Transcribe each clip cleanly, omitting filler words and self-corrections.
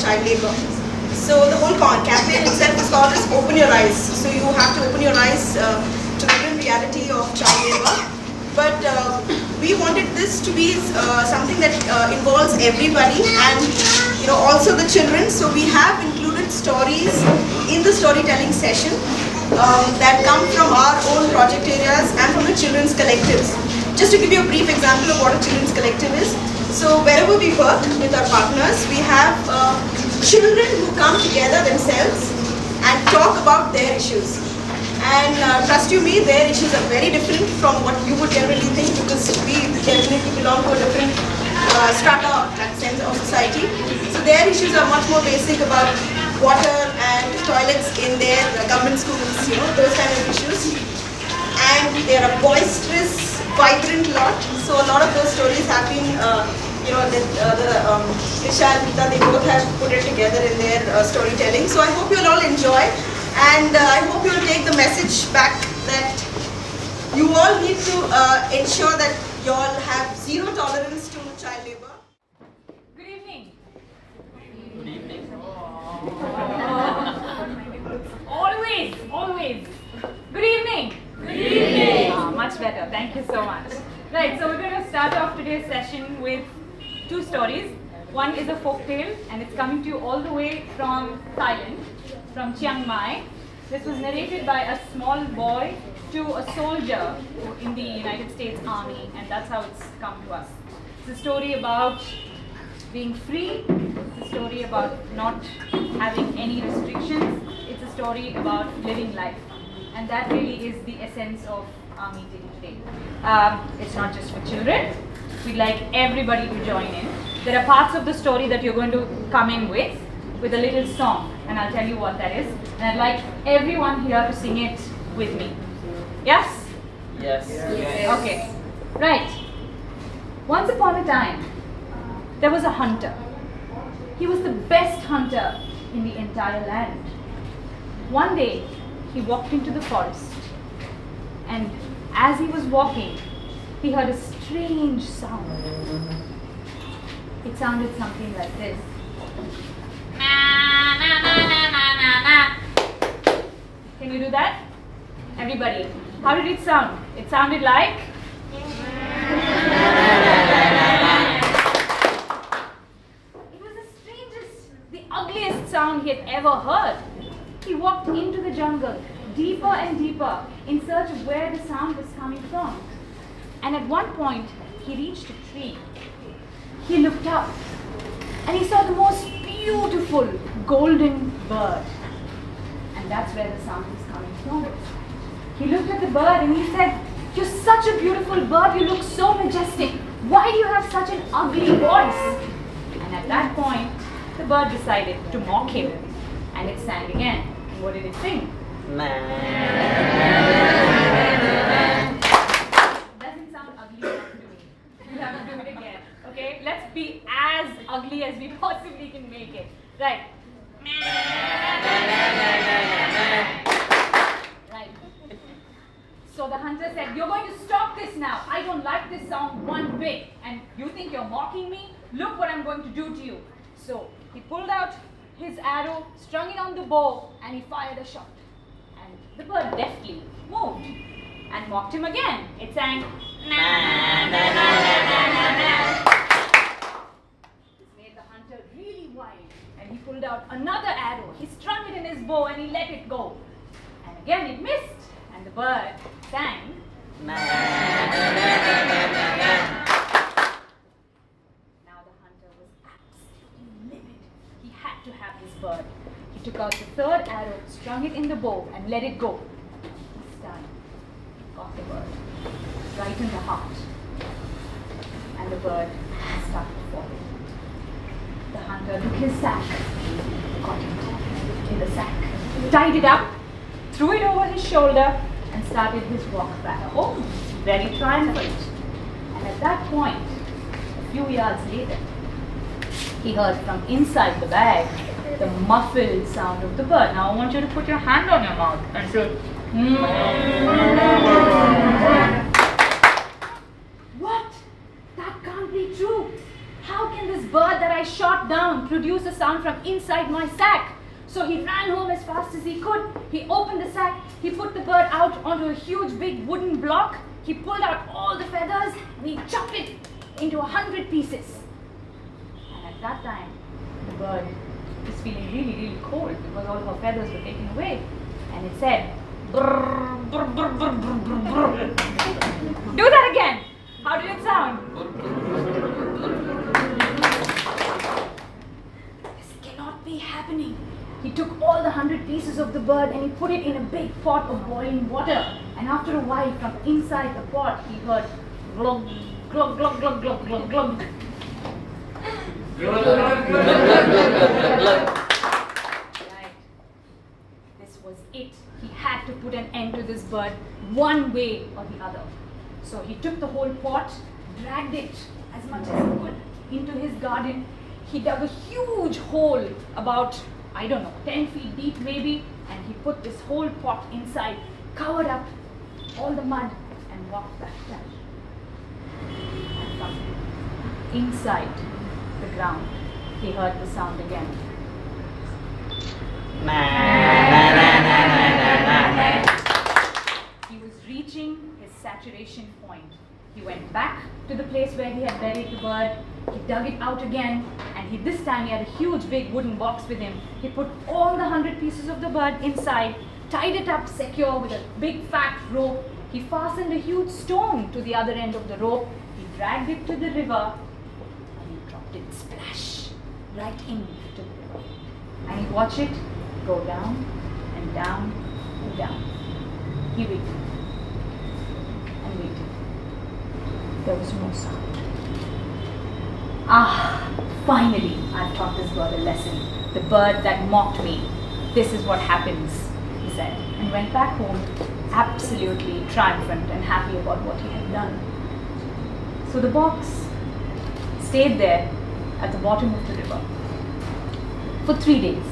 child labor. So the whole campaign itself is called as Open Your Eyes. So you have to open your eyes to the real reality of child labor. But we wanted this to be something that involves everybody and also the children. So we have included stories in the storytelling session that come from our own project areas and from the children's collectives. Just to give you a brief example of what a children's collective is. So wherever we work with our partners, we have children who come together themselves and talk about their issues. And trust you me, their issues are very different from what you would generally think, because we definitely belong to a different strata and sense of society. So their issues are much more basic about water and toilets in their government schools, those kind of issues. And they are a boisterous, vibrant lot. So a lot of those stories have been, Nisha and Deeptha, they both have put it together in their storytelling. So I hope you'll all enjoy, and I hope you'll take the message back that you all need to ensure that you all have zero tolerance to child labor. Good evening. Good evening. Always, always. Good evening. Good evening. Much better. Thank you so much. Right, so we're going to start off today's session with two stories. One is a folk tale, and it's coming to you all the way from Thailand, from Chiang Mai. This was narrated by a small boy to a soldier in the United States Army, and that's how it's come to us. It's a story about being free. It's a story about not having any restrictions. It's a story about living life. And that really is the essence of our meeting today. It's not just for children. We'd like everybody to join in. There are parts of the story that you're going to come in with a little song, and I'll tell you what that is. And I'd like everyone here to sing it with me. Yes? Yes. Yes. Okay. Right. Once upon a time, there was a hunter. He was the best hunter in the entire land. One day, he walked into the forest, and as he was walking, he heard a strange sound. It sounded something like this. Can you do that? Everybody, how did it sound? It sounded like? It was the strangest, the ugliest sound he had ever heard. He walked into the jungle, deeper and deeper, in search of where the sound was coming from. And at one point, he reached a tree. He looked up, and he saw the most beautiful golden bird. And that's where the sound was coming from. He looked at the bird and he said, "You're such a beautiful bird, you look so majestic. Why do you have such an ugly voice?" And at that point, the bird decided to mock him. And it sang again. And what did it sing? Doesn't sound ugly enough to me. You have to do it again. Okay? Let's be as ugly as we possibly can make it. Right. Right. So the hunter said, "You're going to stop this now. I don't like this sound one bit. And you think you're mocking me? Look what I'm going to do to you." So he pulled out his arrow, strung it on the bow, and he fired a shot. And the bird deftly moved and mocked him again. It sang, This made the hunter really wild, and he pulled out another arrow. He strung it in his bow and he let it go. And again it missed, and the bird sang, Now the hunter was absolutely livid. He had to have his bird. He took out the third arrow, strung it in the bow, and let it go. This time, got the bird right in the heart, and the bird started falling. The hunter took his sack, got it in the sack, tied it up, threw it over his shoulder, and started his walk back home, very triumphant. And at that point, a few yards later, he heard from inside the bag the muffled sound of the bird. Now I want you to put your hand on your mouth and say, What? That can't be true. How can can this bird that I shot down produce a sound from inside my sack? So he ran home as fast as he could. He opened the sack. He put the bird out onto a huge big wooden block. He pulled out all the feathers and he chopped it into 100 pieces. And at that time, the bird was feeling really, really cold because all her feathers were taken away. And it said, brr, brr, brr, brr, brr, brr, brr. Do that again. How did it sound? This cannot be happening. He took all the 100 pieces of the bird and he put it in a big pot of boiling water. And after a while, from inside the pot, he heard glug, glug, glug, glug, glug, glug, glug. Right. This was it. He had to put an end to this bird one way or the other. So he took the whole pot, dragged it as much as he could into his garden. He dug a huge hole about, I don't know, 10 feet deep maybe, and he put this whole pot inside, covered up all the mud, and walked back down. And from inside the ground, he heard the sound again. He was reaching his saturation point. He went back to the place where he had buried the bird. He dug it out again, and this time he had a huge big wooden box with him. He put all the 100 pieces of the bird inside, tied it up secure with a big fat rope. He fastened a huge stone to the other end of the rope. He dragged it to the river, and he dropped it splash right into the river. And he watched it go down and down and down. He waited and waited. There was no sound. Ah, finally, I've taught this bird a lesson. The bird that mocked me. This is what happens, he said, and went back home absolutely triumphant and happy about what he had done. So the box stayed there at the bottom of the river for 3 days.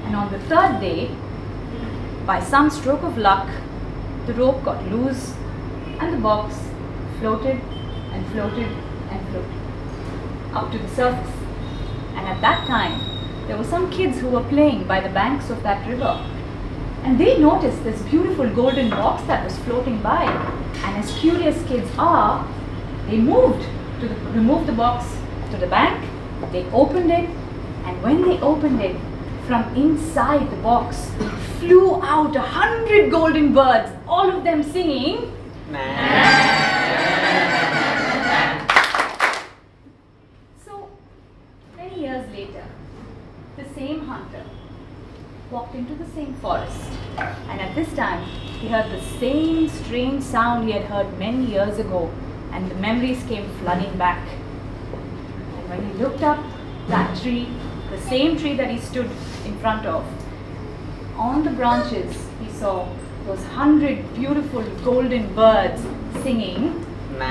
And on the 3rd day, by some stroke of luck, the rope got loose and the box floated and floated and floated up to the surface. And at that time, there were some kids who were playing by the banks of that river. And they noticed this beautiful golden box that was floating by. And as curious kids are, they removed the box to the bank, they opened it, and when they opened it, from inside the box flew out 100 golden birds, all of them singing. So, many years later, the same hunter walked into the same forest, and at this time he heard the same strange sound he had heard many years ago, and the memories came flooding back. And when he looked up that tree, the same tree that he stood in front of, on the branches he saw those 100 beautiful golden birds singing. And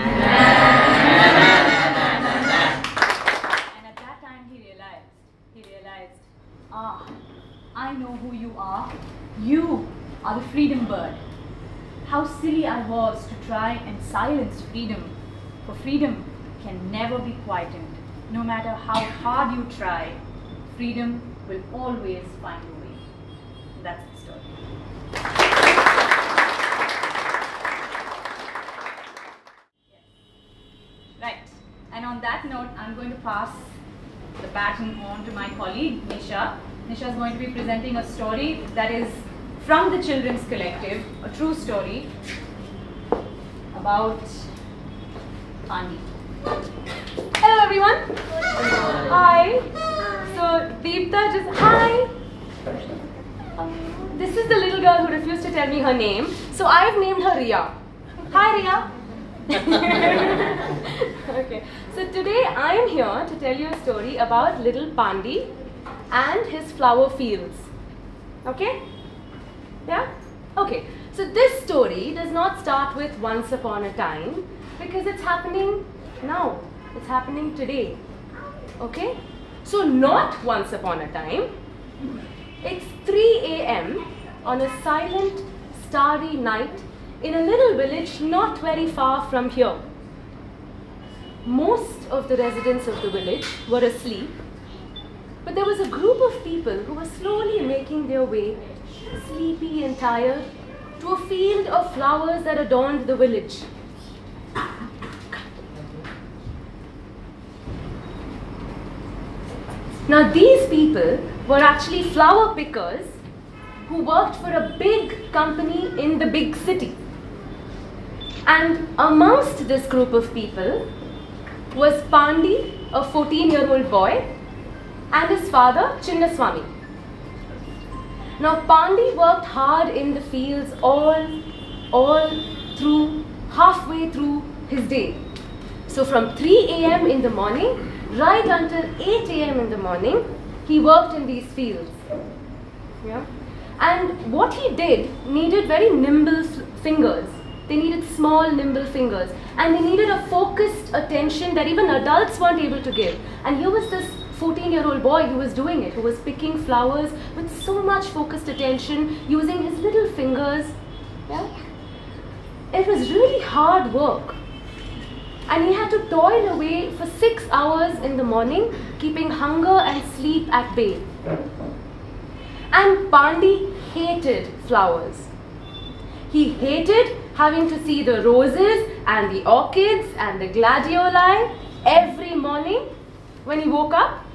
at that time he realized, ah, I know who you are. You are the freedom bird. How silly I was to try and silence freedom, for freedom can never be quietened. No matter how hard you try, freedom will always find a way. And that's the story. Yes. Right. And on that note, I'm going to pass the baton on to my colleague, Nisha. Nisha is going to be presenting a story that is from the Children's Collective, a true story about Pandi. Hello everyone. Hi. So Deeptha just hi. This is the little girl who refused to tell me her name. So I've named her Riya. Hi Riya. Okay. So today I am here to tell you a story about little Pandi and his flower fields. Okay? Yeah? Okay. So this story does not start with once upon a time because it's happening now. It's happening today. Okay? So not once upon a time. It's 3 a.m. on a silent, starry night in a little village not very far from here. Most of the residents of the village were asleep, but there was a group of people who were slowly making their way, sleepy and tired, to a field of flowers that adorned the village. Now these people were actually flower pickers who worked for a big company in the big city. And amongst this group of people was Pandi, a 14-year-old boy, and his father, Chinnaswamy. Now Pandi worked hard in the fields halfway through his day. So from 3 a.m. in the morning right until 8 a.m. in the morning, he worked in these fields. Yeah? And what he did needed very nimble fingers. They needed small, nimble fingers. And they needed a focused attention that even adults weren't able to give. And here was this 14-year-old boy who was doing it, who was picking flowers with so much focused attention, using his little fingers. Yeah? It was really hard work. And he had to toil away for 6 hours in the morning, keeping hunger and sleep at bay. And Pandi hated flowers. He hated having to see the roses and the orchids and the gladioli every morning when he woke up.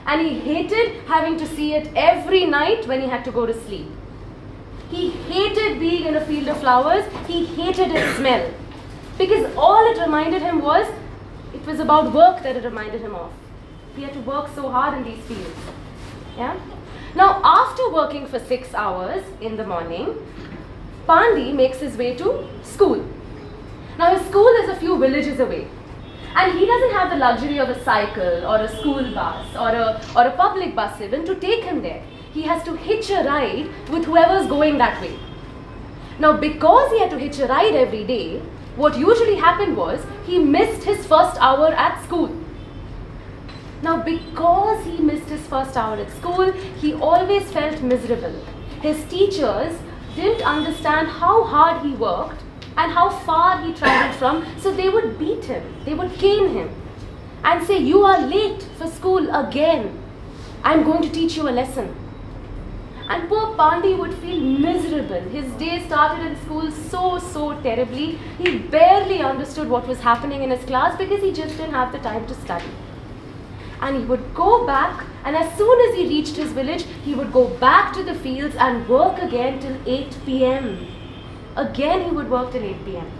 And he hated having to see it every night when he had to go to sleep. He hated being in a field of flowers. He hated its smell. Because all it reminded him was, it was about work that it reminded him of. He had to work so hard in these fields. Yeah? Now, after working for 6 hours in the morning, Pandi makes his way to school. Now, his school is a few villages away. And he doesn't have the luxury of a cycle or a school bus or a public bus even to take him there. He has to hitch a ride with whoever's going that way. Now, because he had to hitch a ride every day, what usually happened was he missed his first hour at school. Now, because he missed his first hour at school, he always felt miserable. His teachers didn't understand how hard he worked and how far he traveled from, so they would beat him, they would cane him and say, "You are late for school again. I'm going to teach you a lesson." And poor Pandi would feel miserable. His day started in school so terribly. He barely understood what was happening in his class because he just didn't have the time to study. And he would go back, and as soon as he reached his village, he would go back to the fields and work again till 8 p.m. Again, he would work till 8 p.m.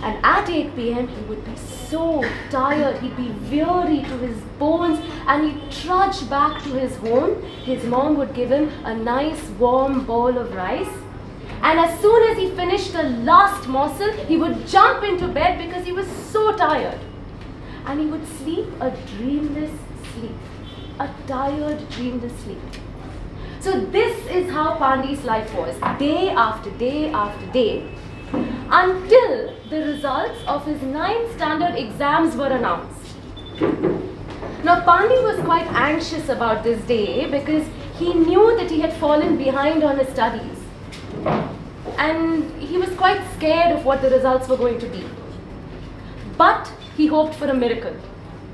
And at 8 p.m. he would be so tired, he'd be weary to his bones, and he'd trudge back to his home. His mom would give him a nice warm bowl of rice. And as soon as he finished the last morsel, he would jump into bed because he was so tired. And he would sleep a dreamless sleep, a tired, dreamless sleep. So this is how Pandi's life was, day after day after day, until the results of his 9th standard exams were announced. Now Pandi was quite anxious about this day because he knew that he had fallen behind on his studies. And he was quite scared of what the results were going to be. But he hoped for a miracle.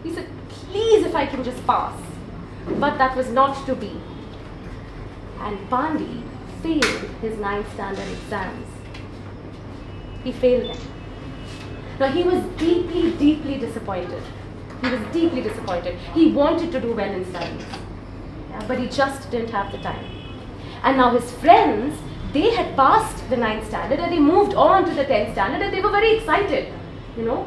He said, "Please, if I can just pass." But that was not to be. And Pandi failed his 9th standard exams. He failed them. Now he was deeply disappointed. He was deeply disappointed. He wanted to do well in studies, yeah, but he just didn't have the time. And now his friends, they had passed the 9th standard and they moved on to the 10th standard, and they were very excited,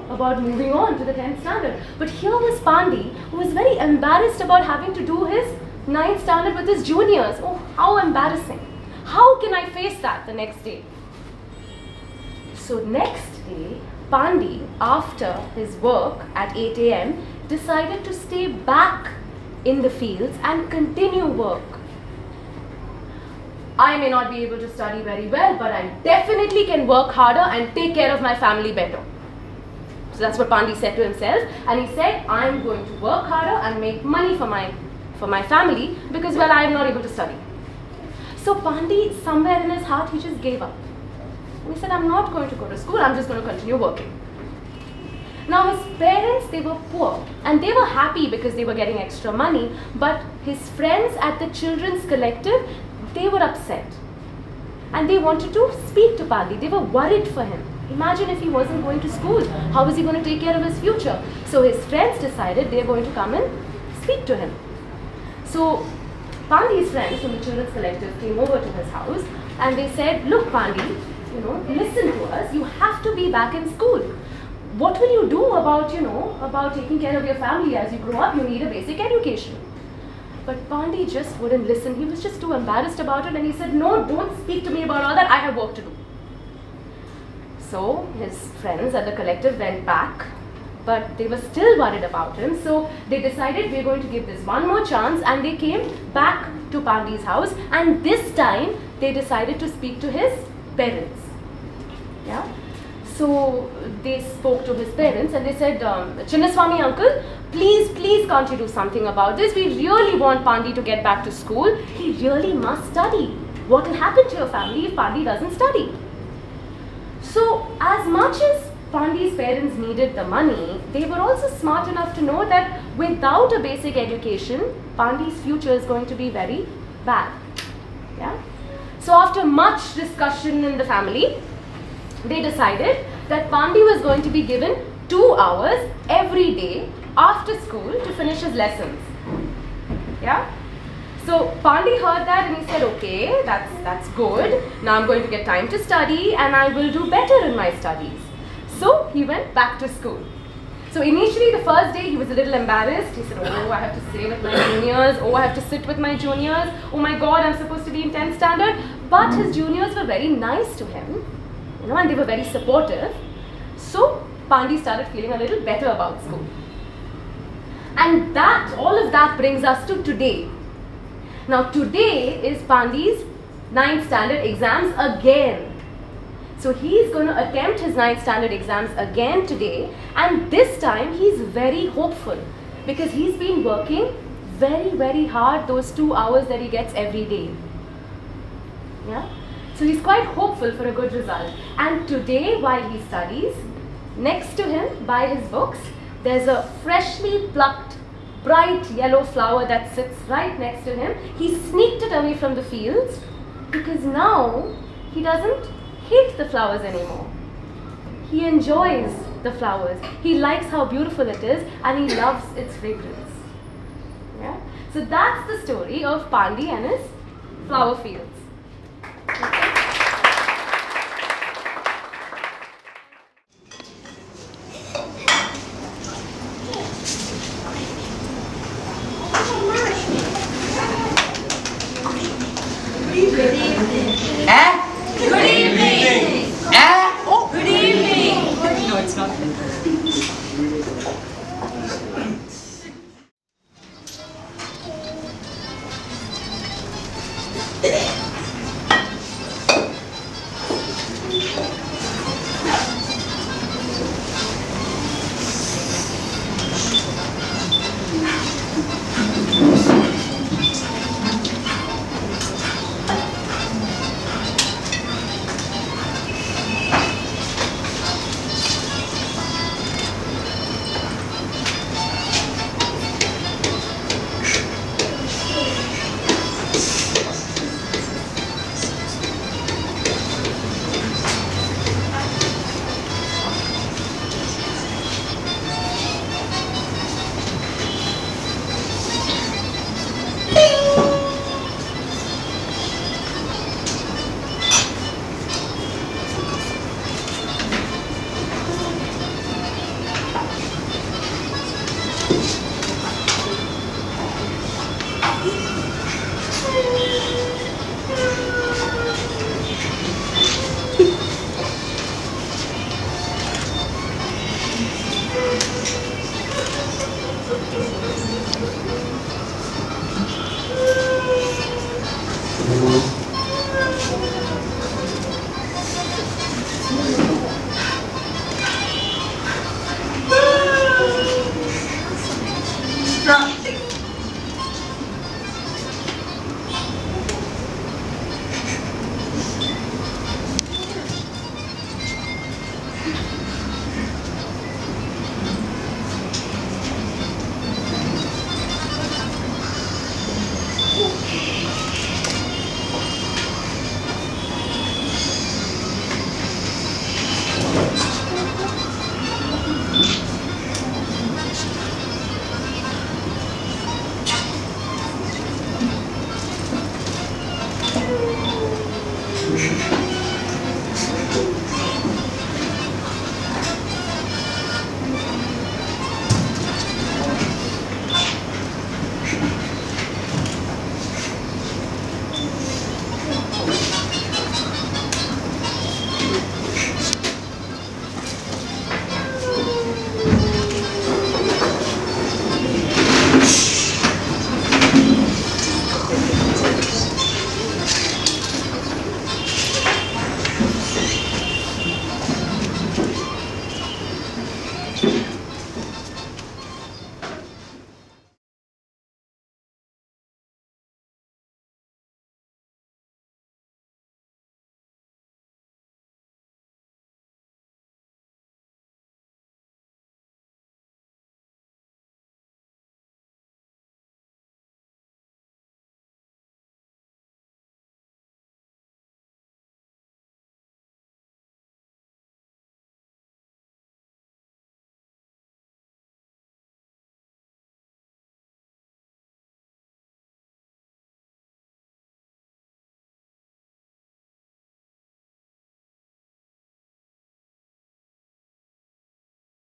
about moving on to the 10th standard. But here was Pandi, who was very embarrassed about having to do his 9th standard with his juniors. Oh, how embarrassing. How can I face that the next day? So next day, Pandi, after his work at 8 a.m., decided to stay back in the fields and continue work. I may not be able to study very well, but I definitely can work harder and take care of my family better. So that's what Pandi said to himself, and he said, "I'm going to work harder and make money for my family because, well, I am not able to study." So Pandi, somewhere in his heart, he just gave up. And he said, "I'm not going to go to school, I'm just going to continue working." Now his parents, they were poor and they were happy because they were getting extra money, but his friends at the children's collective, they were upset and they wanted to speak to Pandi. They were worried for him. Imagine if he wasn't going to school, how was he going to take care of his future? So his friends decided they were going to come and speak to him. So Pandi's friends from the children's collective came over to his house and they said, look Pandi, listen to us, you have to be back in school. What will you do about, about taking care of your family as you grow up? You need a basic education. But Pandi just wouldn't listen. He was just too embarrassed about it and he said, no, don't speak to me about all that. I have work to do. So his friends at the collective went back, but they were still worried about him. So they decided we're going to give this one more chance, and they came back to Pandi's house, and this time they decided to speak to his parents. Yeah. So they spoke to his parents and they said, Chinnaswamy uncle, please can't you do something about this? We really want Pandi to get back to school. He really must study. What will happen to your family if Pandi doesn't study? So as much as Pandi's parents needed the money, they were also smart enough to know that without a basic education, Pandi's future is going to be very bad. Yeah? So after much discussion in the family, they decided that Pandi was going to be given 2 hours every day after school to finish his lessons. Yeah? So Pandi heard that and he said, okay, that's good. Now I'm going to get time to study and I will do better in my studies. So he went back to school. So initially the first day he was a little embarrassed. He said, oh, I have to stay with my juniors. Oh, I have to sit with my juniors. Oh my God, I'm supposed to be in 10th standard. But his juniors were very nice to him, and they were very supportive. So Pandi started feeling a little better about school. And all of that brings us to today. Now today is Pandi's 9th standard exams again. So he's going to attempt his 9th standard exams again today, and this time he's very hopeful because he's been working very hard those 2 hours that he gets every day. Yeah? So he's quite hopeful for a good result. And today while he studies, next to him by his books, there's a freshly plucked bright yellow flower that sits right next to him. He sneaked it away from the fields because now he doesn't hate the flowers anymore. He enjoys the flowers. He likes how beautiful it is and he loves its fragrance. Yeah? So that's the story of Pandi and his flower fields.